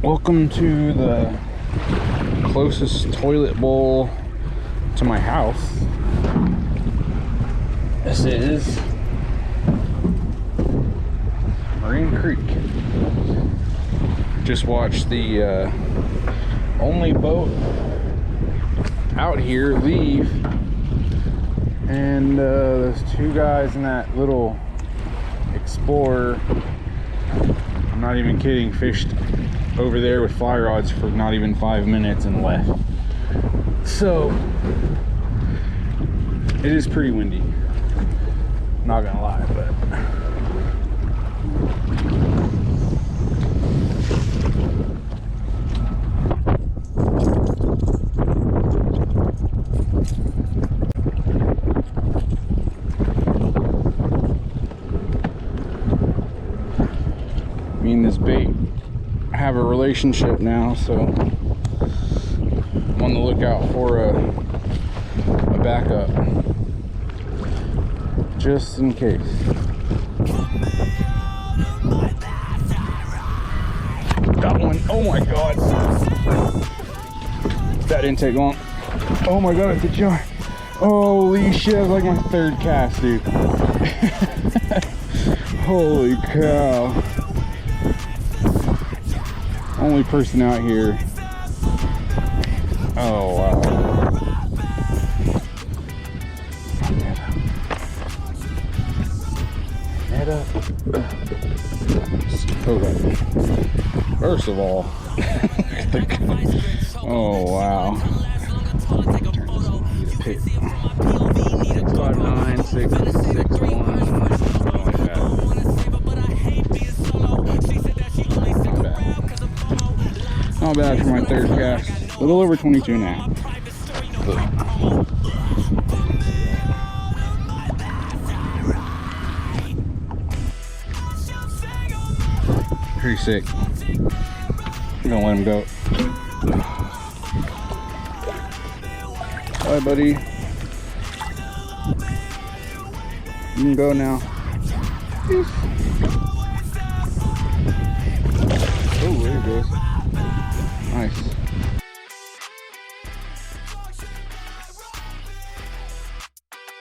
Welcome to the closest toilet bowl to my house. This is Marine Creek. Just watched the only boat out here leave, and those two guys in that little Explorer, I'm not even kidding, fished over there with fly rods for not even 5 minutes and left. So it is pretty windy, not gonna lie, but me and this bait have a relationship now, so I'm on the lookout for a backup just in case. Got one. Oh my god, that didn't take long. Oh my god, it's a jar. Holy shit, that's like my third cast, dude. Holy cow. Only person out here. Oh wow. Head up. Okay. First of all, oh wow. 659 661. Not bad for my third cast. A little over 22 now. Pretty sick. I'm gonna let him go. Bye, buddy. You can go now. Peace. Oh, there he goes. Nice.